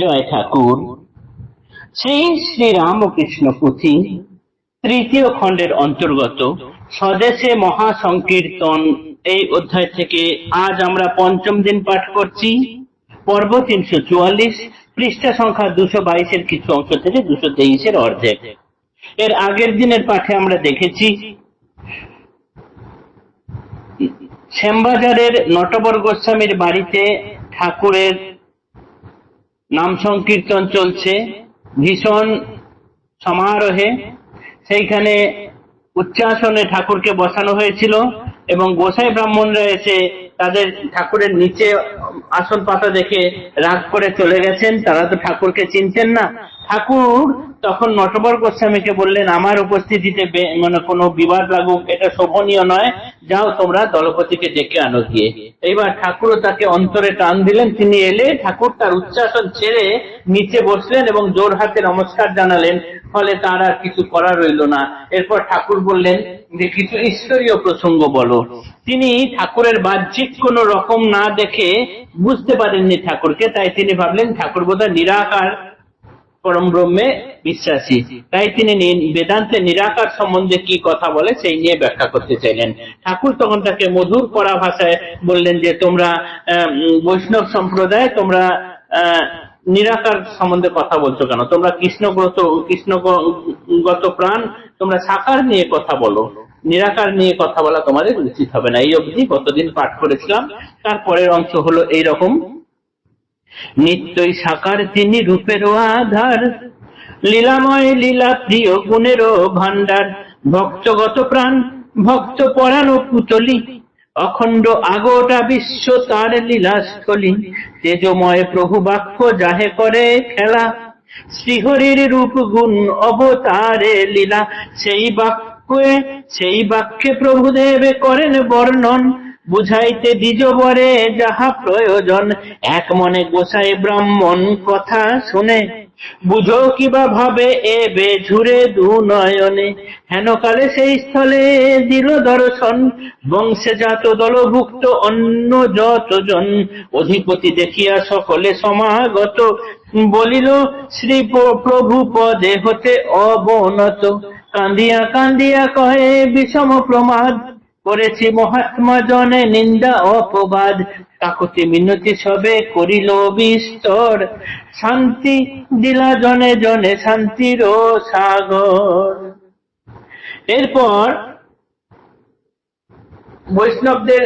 জয় ঠাকুর। শ্রী শ্রী রামকৃষ্ণ পুঁথি তৃতীয় খণ্ডের অন্তর্গত স্বদেশে মহাসংকীর্তন এই অধ্যায় থেকে আজ আমরা পঞ্চম দিন পাঠ করছি। পর্ব 344, পৃষ্ঠা সংখ্যা 222 কিছু অংশ থেকে 223 অর্ধেক। এর আগের দিনের পাঠে আমরা দেখেছি শ্যামবাজারের নটবর গোস্বামীর বাড়িতে ঠাকুরের নাম সংকীর্তন চলছে ভীষণ সমারোহে। সেইখানে উচ্চাসনে ঠাকুরকে বসানো হয়েছিল এবং গোসাই ব্রাহ্মণরা এসে তাদের ঠাকুরের নিচে আসন পাতা দেখে রাগ করে চলে গেছেন। তারা তো ঠাকুরকে চিনতেন না। ঠাকুর তখন নটবর গোস্বামীকে বললেন, আমার উপস্থিতিতে কোনো বিবাদ লাগুক, এটা শোভনীয় নয়, যাও তোমরা দলপতিকে ডেকে আনো গিয়ে। এইবার ঠাকুরও তাকে অন্তরে টান দিলেন। তিনি এলে ঠাকুর তার উচ্চাসন ছেড়ে নিচে বসলেন এবং জোর হাতে নমস্কার জানালেন। ফলে তার আর কিছু করা রইল না। এরপর ঠাকুর বললেন যে কিছু ঈশ্বরীয় প্রসঙ্গ বলো। তিনি ঠাকুরের বাহ্যিক কোন রকম না দেখে বুঝতে পারেননি ঠাকুরকে, তাই তিনি ভাবলেন ঠাকুর বোধহয় নিরাকার পরম ব্রহ্মে বিশ্বাসী। তাই তিনি বেদান্তে নিরাকার সম্বন্ধে কি কথা বলে সেই নিয়ে ব্যাখ্যা করতে চাইলেন। ঠাকুর তখন তাকে মধুর করা ভাষায় বললেন যে তোমরা বৈষ্ণব সম্প্রদায়, তোমরা নিরাকার সম্বন্ধে কথা বলছো কেন? তোমরা কৃষ্ণগত প্রাণ, তোমরা সাকার নিয়ে কথা বলো, নিরাকার নিয়ে কথা বলা তোমাদের উচিত হবে না। এই অবধি গতদিন পাঠ করেছিলাম। তারপরের অংশ হলো এইরকম। নিত্যই সাকার তিনি রূপেরও আধার, লীলাময় লীলা প্রিয় গুণেরও ভান্ডার, ভক্তগত প্রাণ ভক্ত পরানো পুতলি, অখণ্ড আগোটা বিশ্ব তার লীলাস্থলী, তেজময় প্রভু বাক্য যাহে করে খেলা, শ্রীহরির রূপ গুণ অবতারে লীলা, সেই বাক্যে প্রভুদেব করেন বর্ণন, বুঝাইতে দ্বিজবরে যাহা প্রয়োজন, এক মনে গোসাই ব্রাহ্মণ কথা শুনে, বুঝো কিবা ভাবে এ বেঝুরে দু নয়নে, হেনকালে সেই স্থলে দিল দর্শন, বংশে জাত দলভুক্ত অন্য যতজন, অধিপতি দেখিয়া সকলে সমাগত, বলিল শ্রী প্রভু পদে হতে অবনত, কান্দিয়া কান্দিয়া কহে বিষম প্রমাদ, করেছি মহাত্মা জনে নিন্দা অপবাদ, কাকুতি মিনতি সবে করিল বিস্তর, শান্তি দিলা জনে জনে শান্তির সাগর। এরপর বৈষ্ণবদের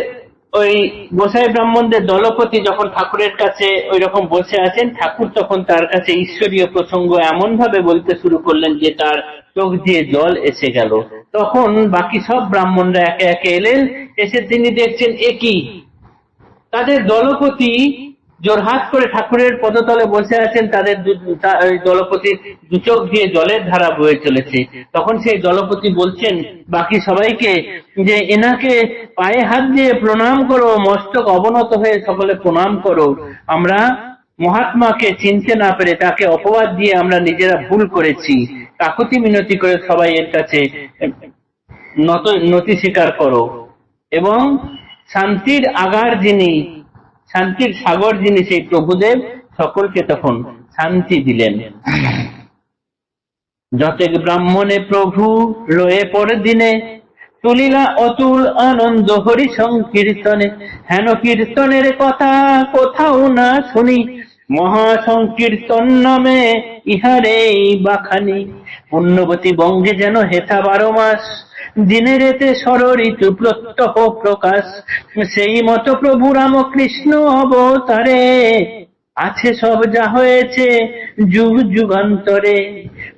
ওই গোসাই ব্রাহ্মণদের দলপতি যখন ঠাকুরের কাছে ওই রকম বসে আছেন, ঠাকুর তখন তার কাছে ঈশ্বরীয় প্রসঙ্গ এমন ভাবে বলতে শুরু করলেন যে তার চোখ দিয়ে জল এসে গেল। তখন বাকি সব ব্রাহ্মণরা একে একে এলেন। এসে তিনি দেখছেন একই তাদের দলপতি জোরহাত করে ঠাকুরের পদতলে বসে আছেন। তাদের দলপতির দু চোখ দিয়ে জলের ধারা বয়ে চলেছে। তখন সেই দলপতি বলছেন বাকি সবাইকে যে এনাকে পায়ে হাত দিয়ে প্রণাম করো, মস্তক অবনত হয়ে সকলে প্রণাম করো। আমরা মহাত্মাকে চিনতে না পেরে তাকে অপবাদ দিয়ে আমরা নিজেরা ভুল করেছি। কাকুতি মিনতি করে সবাই এর কাছে নতি স্বীকার করো এবং শান্তির আগার যিনি, শান্তির সাগর যিনি, সেই প্রভুদেব সকলকে তখন শান্তি দিলেন। যতেক ব্রাহ্মণে প্রভু লয়ে পর দিনে, তুলিলা অতুল আনন্দ হরি সংকীর্তনে, হেন কীর্তনের কথা কোথাও না শুনি, মহাসংকীর্তন নামে ইহারে বাখানি, পুণ্যবতী বঙ্গে যেন হেথা 12 মাস, দিনের এতে ষড়ঋতু প্রত্যহ প্রকাশ, সেই মত প্রভু রামকৃষ্ণ অবতারে, আছে সব যা হয়েছে যুগ যুগান্তরে,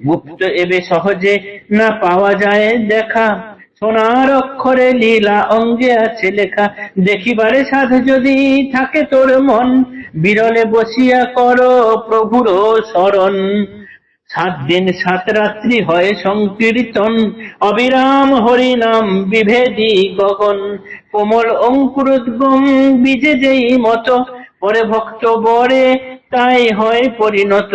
গুপ্ত এবে সহজে না পাওয়া যায় দেখা, সোনার অক্ষরে লীলা অঙ্গে আছে লেখা, দেখিবারে সাধ যদি থাকে তোর মন, বিরলে বসিয়া করো প্রভুর শরণ, 7 দিন 7 রাত্রি হয় সংকীর্তন, অবিরাম হরি নাম বিভেদী গগন, কোমল অঙ্কুরোদ্গম বীজে যেই মত, পরে ভক্ত বরে তাই হয় পরিণত,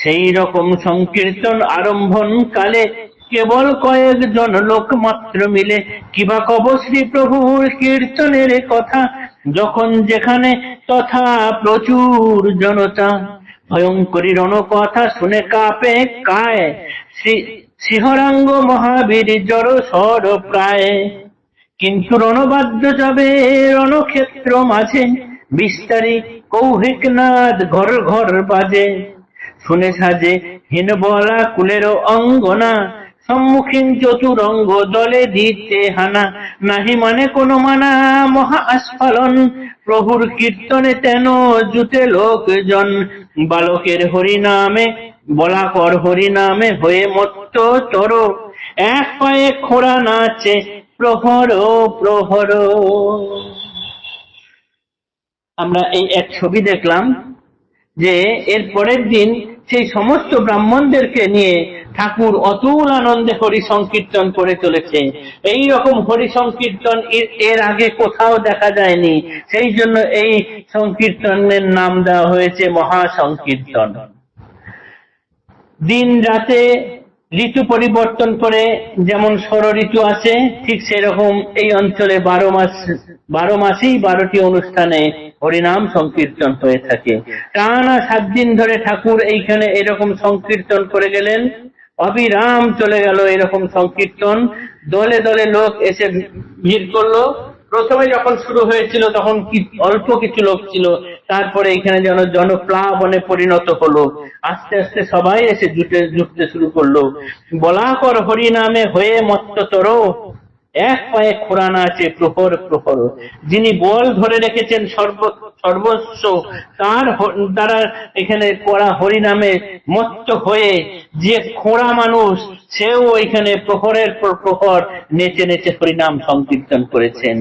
সেই রকম সংকীর্তন আরম্ভন কালে, কেবল কয়েকজন লোক মাত্র মিলে, কিবা কব শ্রী প্রভুর কীর্তনের কথা, যখন যেখানে তথা প্রচুর জনতা, ভয়ঙ্করী রণকথা শুনে কাঁপে কায়, শিহরাঙ্গ মহাবীর জড় সর প্রায়। কিন্তু রণবাদ্য যাবে রণক্ষেত্র মাঝে, বিস্তারী কৌহিক নাদ ঘর ঘর বাজে। শুনে সাজে হীনবলা কুলের অঙ্গনা, সম্মুখীন চতুরঙ্গ দলে দিতে হানা। নাহি মানে কোনো মানা মহা আস্ফালন, প্রভুর কীর্তনে তেন জুটে লোকজন। বালকের হরিনামে বলাকর হরিনামে হয়ে মত্ত তর, এক পায়ে খোঁড়া নাচে প্রহর প্রহর। আমরা এই এক ছবি দেখলাম যে এর পরের দিন সেই সমস্ত ব্রাহ্মণদেরকে নিয়ে ঠাকুর অতুল আনন্দে হরি সংকীর্তন করে চলেছে। এই রকম হরি সংকীর্তন এর আগে কোথাও দেখা যায়নি, সেই জন্য এই সংকীর্তনের নাম দেওয়া হয়েছে মহা সংকীর্তন। দিন রাতে ঋতু পরিবর্তন করে, যেমন ষড় ঋতু আছে ঠিক সেরকম এই অঞ্চলে 12 মাসেই 12টি অনুষ্ঠানে হরিনাম সংকীর্তন হয়ে থাকে। টানা 7 দিন ধরে ঠাকুর এইখানে এরকম সংকীর্তন করে গেলেন, অবিরাম চলে গেল এরকম সংকীর্তন। দলে দলে লোক এসে ভিড় করলো। প্রথমে যখন শুরু হয়েছিল তখন অল্প কিছু লোক ছিল, তারপরে এখানে যেন জনপ্লাবনে পরিণত হলো। আস্তে আস্তে সবাই এসে জুটতে শুরু করলো। বলাকর হরিনামে হয়ে মত্ততর, এক পায়ে খোঁড়ানো আছে প্রহর প্রহর। যিনি বল ধরে রেখেছেন সর্বস্ব, তার দ্বারা এখানে করা হরিনামে মত্ত হয়ে যে খোঁড়া মানুষ, সেও এখানে প্রহরের পর প্রহর নেচে নেচে হরিনাম সংকীর্তন করেছেন।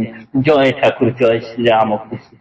জয় ঠাকুর, জয় শ্রী রামকৃষ্ণ।